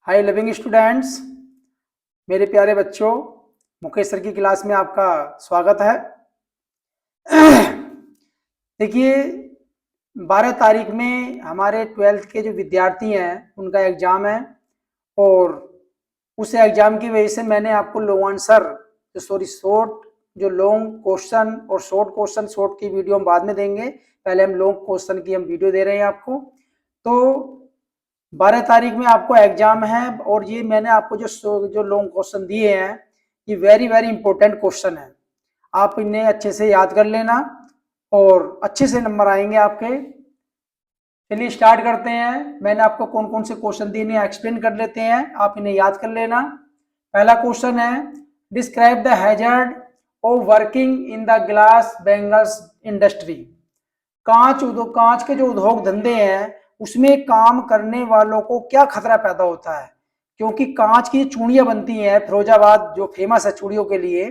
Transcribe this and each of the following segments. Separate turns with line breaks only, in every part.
हाय living students, मेरे प्यारे बच्चों, मुकेश सर की क्लास में आपका स्वागत है। देखिए, 12 तारीख में हमारे 12th के जो विद्यार्थी हैं उनका एग्ज़ाम है और उस एग्ज़ाम की वजह से मैंने आपको लॉन्ग आंसर जो लॉन्ग क्वेश्चन और शॉर्ट क्वेश्चन, शॉर्ट की वीडियो हम बाद में देंगे। पहले हम लॉन्ग क्वेश्चन की हम वीडियो दे रहे हैं आपको। तो 12 तारीख में आपको एग्जाम है और ये मैंने आपको जो लॉन्ग क्वेश्चन दिए हैं ये वेरी वेरी इंपॉर्टेंट क्वेश्चन है। आप इन्हें अच्छे से याद कर लेना और अच्छे से नंबर आएंगे आपके। चलिए स्टार्ट करते हैं। मैंने आपको कौन कौन से क्वेश्चन दिए इन्हें एक्सप्लेन कर लेते हैं, आप इन्हें याद कर लेना। पहला क्वेश्चन है, describe the hazard of working in the glass bangles industry. कांच के जो उद्योग धंधे हैं उसमें काम करने वालों को क्या खतरा पैदा होता है, क्योंकि कांच की चूड़ियां बनती हैं फिरोजाबाद जो फेमस है चूड़ियों के लिए,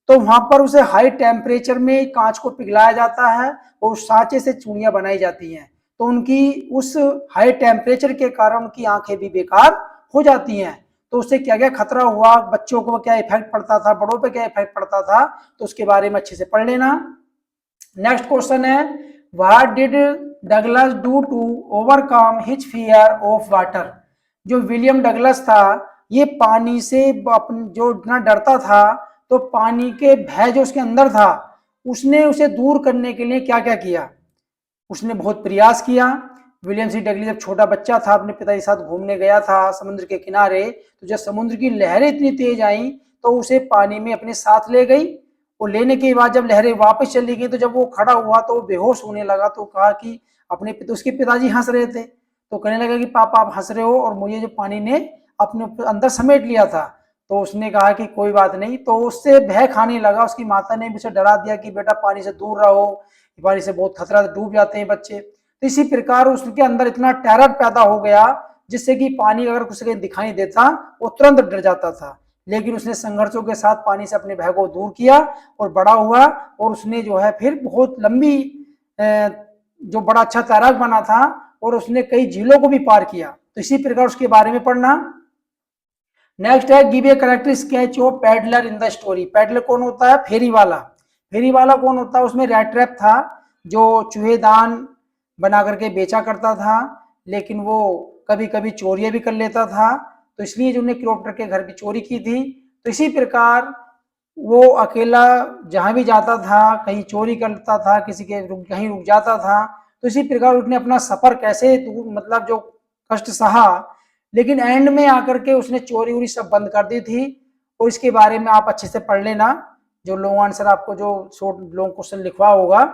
तो वहां पर उसे हाई टेम्परेचर में कांच को पिघलाया जाता है और उस सांचे से चूड़ियां बनाई जाती हैं। तो उनकी उस हाई टेम्परेचर के कारण उनकी आंखें भी बेकार हो जाती हैं। तो उससे क्या क्या खतरा हुआ, बच्चों को क्या इफेक्ट पड़ता था, बड़ों पे क्या इफेक्ट पड़ता था, तो उसके बारे में अच्छे से पढ़ लेना। नेक्स्ट क्वेश्चन है, what did Douglas do to overcome his fear of water. जो विलियम डगलस था ये पानी से जो इतना डरता था, तो पानी के भय जो उसके अंदर था उसने उसे दूर करने के लिए क्या क्या किया, उसने बहुत प्रयास किया। विलियम सी डगली जब छोटा बच्चा था अपने पिता के साथ घूमने गया था समुद्र के किनारे, तो जब समुद्र की लहरें इतनी तेज आई तो उसे पानी में अपने साथ ले गई और लेने के बाद जब लहरें वापस चली गई तो जब वो खड़ा हुआ तो वो बेहोश होने लगा। तो कहा कि उसके पिताजी हंस रहे थे, तो कहने लगा कि पापा आप हंस रहे हो और मुझे जो पानी ने अपने अंदर समेट लिया था। तो उसने कहा कि कोई बात नहीं, तो उससे भय खाने लगा। उसकी माता ने उसे डरा दिया कि बेटा पानी से दूर रहो, पानी से बहुत खतरा, डूब जाते हैं बच्चे। तो इसी प्रकार उसके अंदर इतना टेरर पैदा हो गया जिससे कि पानी अगर उसे कहीं दिखाई देता वो तुरंत डर जाता था। लेकिन उसने संघर्षों के साथ पानी से अपने भय को दूर किया और बड़ा हुआ और उसने जो है फिर बहुत लंबी जो बड़ा अच्छा तैराक बना था और उसने कई झीलों को भी पार किया। तो इसी प्रकार उसके बारे में पढ़ना। नेक्स्ट है, give A correct sketch of peddler in the story. Peddler कौन होता है? फेरी वाला। फेरी वाला कौन होता है? उसमें रैट ट्रैप था जो चूहेदान बना करके बेचा करता था, लेकिन वो कभी कभी चोरियां भी कर लेता था, तो इसलिए जो उन्हें क्लियोपेट्रा के घर की चोरी की थी। तो इसी प्रकार वो अकेला जहां भी जाता था कहीं चोरी करता था, किसी के कहीं रुक जाता था। तो इसी प्रकार उसने अपना सफर कैसे मतलब जो कष्ट सहा, लेकिन एंड में आकर के उसने चोरी उरी सब बंद कर दी थी। और इसके बारे में आप अच्छे से पढ़ लेना, जो लॉन्ग आंसर आपको जो शॉर्ट लॉन्ग क्वेश्चन लिखवा होगा।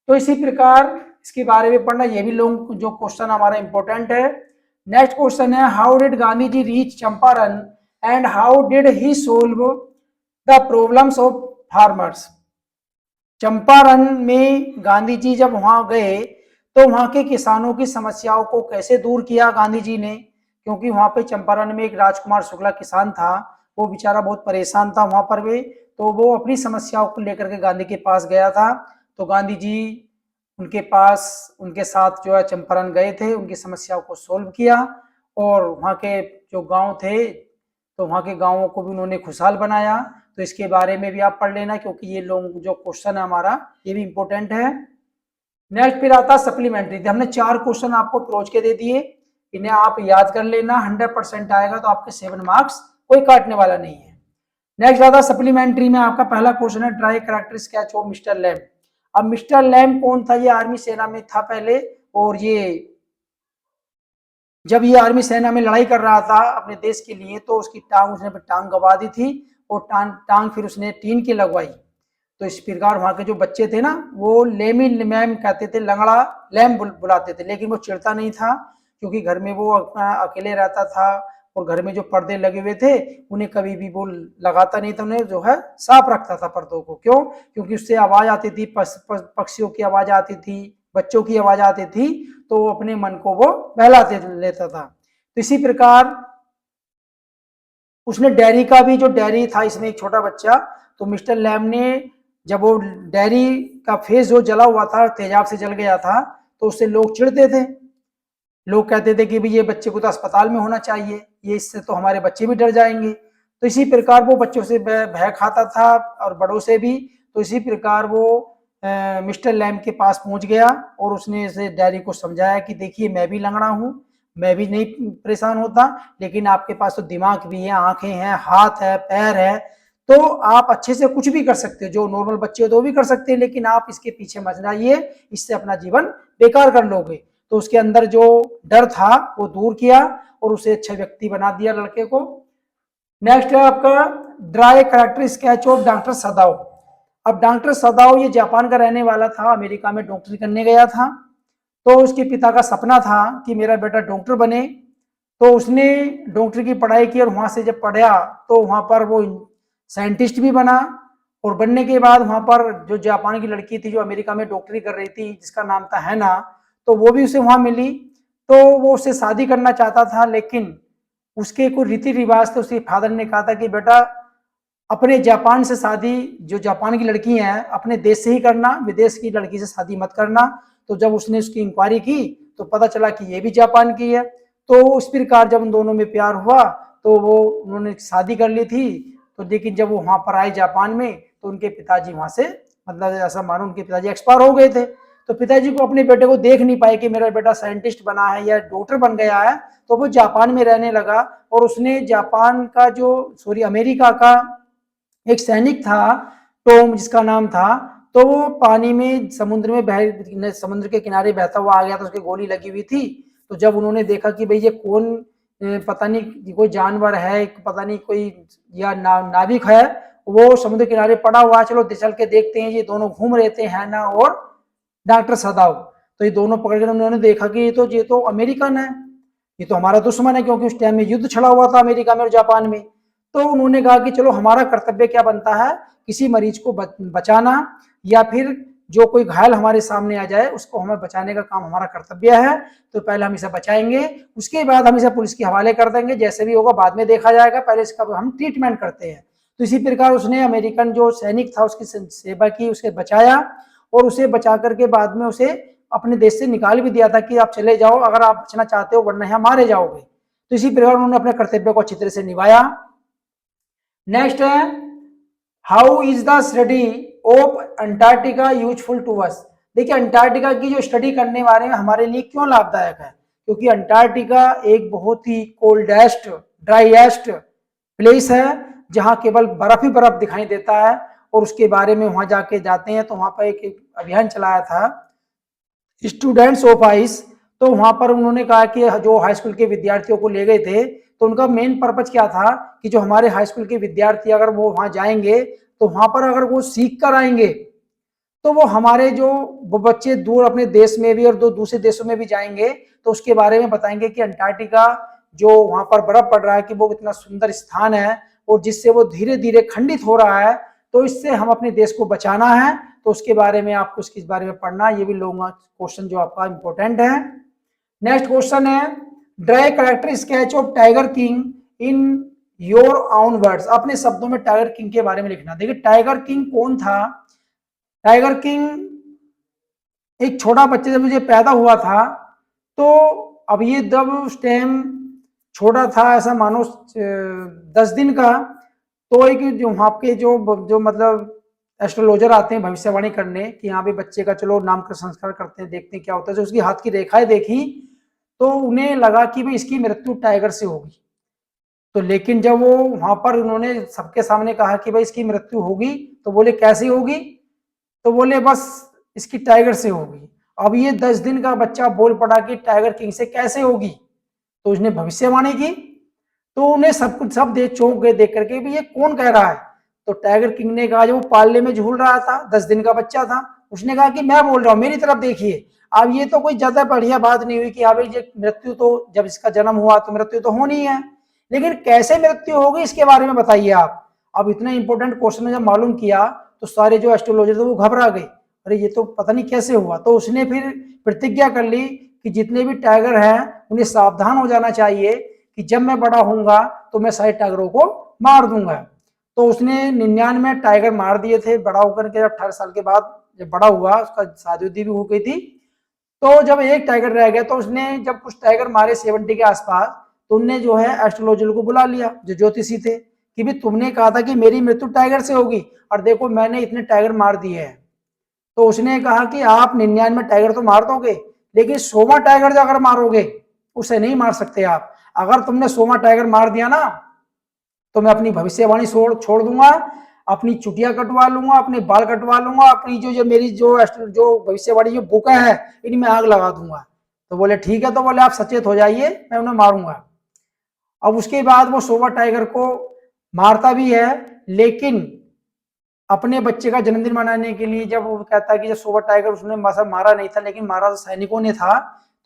तो इसी प्रकार इसके बारे में पढ़ना, ये भी लॉन्ग जो क्वेश्चन हमारा इंपॉर्टेंट है। नेक्स्ट क्वेश्चन है, how did Gandhi ji reach Champaran and how did he solve the problems of farmers. Champaran में गांधी जी जब वहां गए तो वहां के किसानों की समस्याओं को कैसे दूर किया गांधी जी ने, क्योंकि वहां पे चंपारण में एक राजकुमार शुक्ला किसान था, वो बेचारा बहुत परेशान था वहां पर भी। तो वो अपनी समस्याओं को लेकर के गांधी के पास गया था। तो गांधी जी उनके पास उनके साथ जो है चंपारण गए थे, उनकी समस्याओं को सोल्व किया और वहाँ के जो गांव थे तो वहाँ के गांवों को भी उन्होंने खुशहाल बनाया। तो इसके बारे में भी आप पढ़ लेना, क्योंकि ये लोग जो क्वेश्चन है हमारा ये भी इंपॉर्टेंट है। नेक्स्ट फिर आता है सप्लीमेंट्री। हमने 4 क्वेश्चन आपको प्रोच के दे दिए, इन्हें आप याद कर लेना। 100% आएगा तो आपके 7 मार्क्स कोई काटने वाला नहीं है। नेक्स्ट आता है सप्लीमेंट्री में आपका पहला क्वेश्चन है, dry character sketch of mister lamb. अब मिस्टर लैम्ब कौन था? ये आर्मी सेना में था पहले, और ये जब ये आर्मी सेना में लड़ाई कर रहा था अपने देश के लिए तो उसकी उसने टांग गवा दी थी और टांग फिर उसने टीन की लगवाई। तो इस प्रकार वहां के जो बच्चे थे ना वो लेमी मैम कहते थे, लंगड़ा लैम बुलाते थे, लेकिन वो चिढ़ता नहीं था क्योंकि घर में वो अपना अकेले रहता था और घर में जो पर्दे लगे हुए थे उन्हें कभी भी वो लगाता नहीं था, उन्हें जो है साफ रखता था पर्दों को। क्यों? क्योंकि उससे आवाज आती थी, पक्षियों की आवाज आती थी, बच्चों की आवाज आती थी, तो अपने मन को वो बहलाते लेता था। तो इसी प्रकार उसने डेयरी का भी, जो डेयरी था इसमें एक छोटा बच्चा, तो मिस्टर लैम ने जब वो डेयरी का फेस जो जला हुआ था तेजाब से जल गया था तो उससे लोग चिढ़ते थे, लोग कहते थे कि भाई ये बच्चे को तो अस्पताल में होना चाहिए, ये इससे तो हमारे बच्चे भी डर जाएंगे। तो इसी प्रकार वो बच्चों से भय खाता था और बड़ों से भी। तो इसी प्रकार वो मिस्टर लैम के पास पहुंच गया और उसने इसे डैडी को समझाया कि देखिए मैं भी लंगड़ा हूँ, मैं भी नहीं परेशान होता, लेकिन आपके पास तो दिमाग भी है, आंखें हैं, हाथ है, पैर है, तो आप अच्छे से कुछ भी कर सकते हो, जो नॉर्मल बच्चे हो तो वो भी कर सकते हैं, लेकिन आप इसके पीछे मत जाइए, इससे अपना जीवन बेकार कर लोगे। तो उसके अंदर जो डर था वो दूर किया और उसे अच्छा व्यक्ति बना दिया लड़के को। नेक्स्ट है आपका dry character sketch of doctor सदाओ। अब डॉक्टर सदाओ ये जापान का रहने वाला था, अमेरिका में डॉक्टरी करने गया था। तो उसके पिता का सपना था कि मेरा बेटा डॉक्टर बने। तो उसने डॉक्टरी की पढ़ाई की और वहां से जब पढ़ा तो वहां पर वो साइंटिस्ट भी बना। और बनने के बाद वहां पर जो जापान की लड़की थी जो अमेरिका में डॉक्टरी कर रही थी, जिसका नाम था हैना, तो वो भी उसे वहां मिली। तो वो उससे शादी करना चाहता था, लेकिन उसके कोई रीति रिवाज थे। उसके फादर ने कहा था कि बेटा अपने जापान से शादी, जो जापान की लड़की हैं अपने देश से ही करना, विदेश की लड़की से शादी मत करना। तो जब उसने उसकी इंक्वायरी की तो पता चला कि ये भी जापान की है। तो उस प्रकार जब उन दोनों में प्यार हुआ तो वो उन्होंने शादी कर ली थी। तो लेकिन जब वो वहां पर आए जापान में तो उनके पिताजी वहां से, मतलब ऐसा मानो उनके पिताजी एक्सपायर हो गए थे। तो पिताजी को अपने बेटे को देख नहीं पाए कि मेरा बेटा साइंटिस्ट बना है या डॉक्टर बन गया है। तो वो जापान में रहने लगा और उसने जापान का जो अमेरिका का एक सैनिक था टॉम, जिसका नाम था, तो वो पानी में समुद्र में समुद्र के किनारे बहता हुआ आ गया, तो उसकी गोली लगी हुई थी। तो जब उन्होंने देखा कि भाई ये कौन, पता नहीं कोई जानवर है, पता नहीं कोई या नाविक है, वो समुद्र किनारे पड़ा हुआ है, चलो चल के देखते हैं। ये दोनों घूम रहे थे, हैना और डॉक्टर सदाव। तो ये दोनों पकड़ कर उन्होंने देखा कि ये तो अमेरिकन है, ये तो हमारा दुश्मन है, क्योंकि उस टाइम में युद्ध छिड़ा हुआ था अमेरिका में और जापान में। तो उन्होंने कहा कि चलो हमारा कर्तव्य क्या बनता है, किसी मरीज को बचाना, या फिर जो कोई घायल हमारे सामने आ जाए उसको हमें बचाने का काम हमारा कर्तव्य है। तो पहले हम इसे बचाएंगे, उसके बाद हम इसे पुलिस के हवाले कर देंगे, जैसे भी होगा बाद में देखा जाएगा, पहले इसका हम ट्रीटमेंट करते हैं। तो इसी प्रकार उसने अमेरिकन जो सैनिक था उसकी सेवा की, उसे बचाया और उसे बचा करके बाद में उसे अपने देश से निकाल भी दिया था कि आप चले जाओ अगर आप बचना चाहते हो, वरना यहाँ मारे जाओगे। तो इसी प्रकार उन्होंने अपने कर्तव्य को अच्छी तरह से निभाया। नेक्स्ट है how is the study of Antarctica useful to us. देखिए अंटार्कटिका की जो स्टडी करने वाले में हमारे लिए क्यों लाभदायक है, क्योंकि अंटार्कटिका एक बहुत ही कोल्डेस्ट ड्राईएस्ट प्लेस है जहां केवल बर्फ ही बर्फ दिखाई देता है। और उसके बारे में वहां जाके जाते हैं तो वहां पर एक अभियान चलाया था स्टूडेंट्स ऑफ आइस। तो वहां पर उन्होंने कहा कि जो हाई स्कूल के विद्यार्थियों को ले गए थे, तो उनका मेन पर्पज क्या था कि जो हमारे हाई स्कूल के विद्यार्थी अगर वो वहां जाएंगे तो वहां पर अगर वो सीख कर आएंगे तो वो हमारे जो वो बच्चे दूर अपने देश में भी और दो दूसरे देशों में भी जाएंगे तो उसके बारे में बताएंगे कि अंटार्कटिका जो वहां पर बर्फ पड़ रहा है कि वो इतना सुंदर स्थान है और जिससे वो धीरे धीरे खंडित हो रहा है, तो इससे हम अपने देश को बचाना है। तो उसके बारे में आपको इसके बारे में पढ़ना, ये भी लोग क्वेश्चन जो आपका इंपॉर्टेंट है। नेक्स्ट क्वेश्चन है dry character sketch of tiger king in your own words. अपने शब्दों में टाइगर किंग के बारे में लिखना। देखिए टाइगर किंग कौन था। टाइगर किंग एक छोटा बच्चा जब मुझे पैदा हुआ था, तो अब ये जब उस टाइम छोटा था, ऐसा मानो 10 दिन का, तो एक जो वहाँ के जो मतलब एस्ट्रोलॉजर आते हैं भविष्यवाणी करने कि यहाँ पे बच्चे का चलो नामकरण संस्कार करते हैं, देखते हैं क्या होता है। जो उसकी हाथ की रेखाएं देखी तो उन्हें लगा कि भाई इसकी मृत्यु टाइगर से होगी। तो लेकिन जब वो वहां पर उन्होंने सबके सामने कहा कि भाई इसकी मृत्यु होगी, तो बोले कैसी होगी, तो बोले बस इसकी टाइगर से होगी। अब ये 10 दिन का बच्चा बोल पड़ा कि टाइगर किंग से कैसे होगी, तो उसने भविष्यवाणी की। तो उन्हें सब कुछ सब देख चौंक गए देख करके भी ये कौन कह रहा है। तो टाइगर किंग ने कहा, जो वो पालने में झूल रहा था 10 दिन का बच्चा था, उसने कहा कि मैं बोल रहा हूँ, मेरी तरफ देखिए। अब ये तो कोई ज्यादा बढ़िया बात नहीं हुई कि हाँ भाई ये मृत्यु तो जब इसका जन्म हुआ तो मृत्यु तो होनी है, लेकिन कैसे मृत्यु होगी इसके बारे में बताइए आप। अब इतना इंपॉर्टेंट क्वेश्चन जब मालूम किया तो सारे जो एस्ट्रोलॉजर थे वो घबरा गए, अरे ये तो पता नहीं कैसे हुआ। तो उसने फिर प्रतिज्ञा कर ली कि जितने भी टाइगर हैं उन्हें सावधान हो जाना चाहिए कि जब मैं बड़ा होऊंगा तो मैं सारे टाइगरों को मार दूंगा। तो उसने 99 टाइगर मार दिए थे बड़ा होकर के। 18 साल के बाद जब बड़ा हुआ, उसका शादी भी हो गई थी, तो जब एक टाइगर रह गया तो उसने जब कुछ टाइगर मारे 70 के आसपास, तो उनने जो है एस्ट्रोलॉजर को बुला लिया जो ज्योतिषी थे कि भी तुमने कहा था कि मेरी मृत्यु टाइगर से होगी और देखो मैंने इतने टाइगर मार दिए हैं। तो उसने कहा कि आप 99 टाइगर तो मार दोगे, लेकिन 100वां टाइगर जो अगर मारोगे उसे नहीं मार सकते आप। अगर तुमने 100वां टाइगर मार दिया ना तो मैं अपनी भविष्यवाणी छोड़ दूंगा, अपनी चुटिया कटवा लूंगा, अपने बाल कटवा लूंगा, अपनी जो मेरी जो भविष्यवाणी जो बुक है इनमें आग लगा दूंगा। तो बोले ठीक है, तो बोले आप सचेत हो जाइए, मैं उन्हें मारूंगा। अब उसके बाद वो 100वां टाइगर को मारता भी है, लेकिन अपने बच्चे का जन्मदिन मनाने के लिए जब वो कहता है कि जब 100वां टाइगर उसने मारा नहीं था लेकिन मारा तो सैनिकों ने था,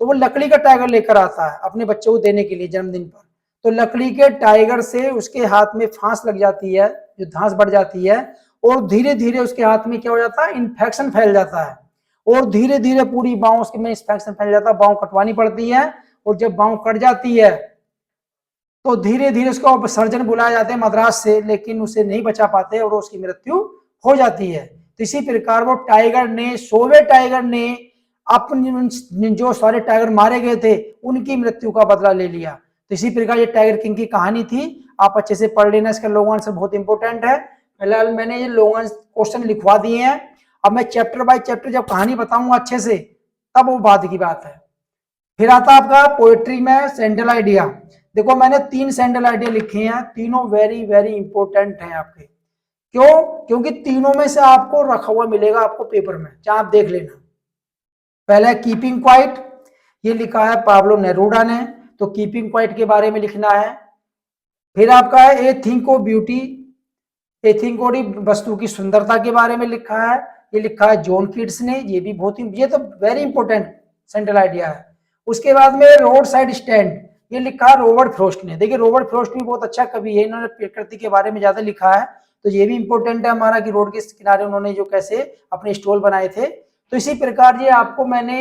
तो वो लकड़ी का टाइगर लेकर आता है अपने बच्चे को देने के लिए जन्मदिन पर। तो लकड़ी के टाइगर से उसके हाथ में फांस लग जाती है, जो धांस बढ़ जाती है, और धीरे धीरे उसके हाथ में क्या हो जाता है, इन्फेक्शन फैल जाता है, और धीरे धीरे पूरी बांह उसके में इन्फेक्शन फैल जाता है, बांह कटवानी पड़ती है। और जब बांह कट जाती है तो धीरे धीरे उसको सर्जन बुलाए जाते हैं मद्रास से, लेकिन उसे नहीं बचा पाते और उसकी मृत्यु हो जाती है। तो इसी प्रकार वो टाइगर ने 100वें टाइगर ने अपने जो सारे टाइगर मारे गए थे उनकी मृत्यु का बदला ले लिया। तो इसी प्रकार ये टाइगर किंग की कहानी थी। आप अच्छे से पढ़ लेना, इसका लॉन्ग आंसर बहुत इंपॉर्टेंट है। फिलहाल मैंने ये लॉन्ग आंसर क्वेश्चन लिखवा दिए हैं। अब मैं चैप्टर बाय चैप्टर जब कहानी बताऊंगा अच्छे से तब वो बात की बात है। फिर आता आपका पोएट्री में सेंट्रल आइडिया। देखो मैंने 3 सेंट्रल आइडिया लिखे हैं, तीनों वेरी वेरी इंपॉर्टेंट हैं आपके। क्यों? क्योंकि तीनों में से आपको रखा हुआ मिलेगा आपको पेपर में, चाहे आप देख लेना। पहला है कीपिंग क्वाइट, ये लिखा है पाब्लो नेरूडा ने, तो कीपिंग क्वाइट के बारे में लिखना है। फिर आपका है a thing of beauty, a thing of वस्तु की सुंदरता के बारे में लिखा है, ये लिखा है जॉन कीट्स ने, ये भी बहुत ये तो वेरी इंपॉर्टेंट सेंट्रल आइडिया है। उसके बाद में रोड साइड स्टैंड, ये लिखा है रॉबर्ट फ्रॉस्ट ने। देखिए रॉबर्ट फ्रॉस्ट भी बहुत अच्छा कवि है, इन्होंने प्रकृति के बारे में ज्यादा लिखा है, तो ये भी इंपॉर्टेंट है हमारा कि रोड के किनारे उन्होंने जो कैसे अपने स्टॉल बनाए थे। तो इसी प्रकार ये आपको मैंने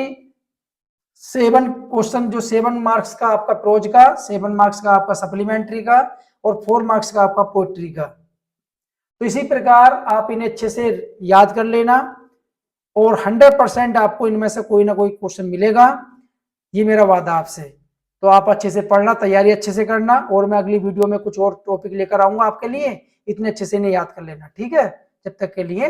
7 क्वेश्चन, जो 7 मार्क्स का आपका प्रोज का, 7 मार्क्स का आपका सप्लीमेंट्री का, और 4 मार्क्स का आपका पोएट्री का। तो इसी प्रकार आप इन्हें अच्छे से याद कर लेना और 100% आपको इनमें से कोई ना कोई क्वेश्चन मिलेगा, ये मेरा वादा आपसे। तो आप अच्छे से पढ़ना, तैयारी अच्छे से करना, और मैं अगली वीडियो में कुछ और टॉपिक लेकर आऊंगा आपके लिए, इतने अच्छे से इन्हें याद कर लेना, ठीक है? जब तक के लिए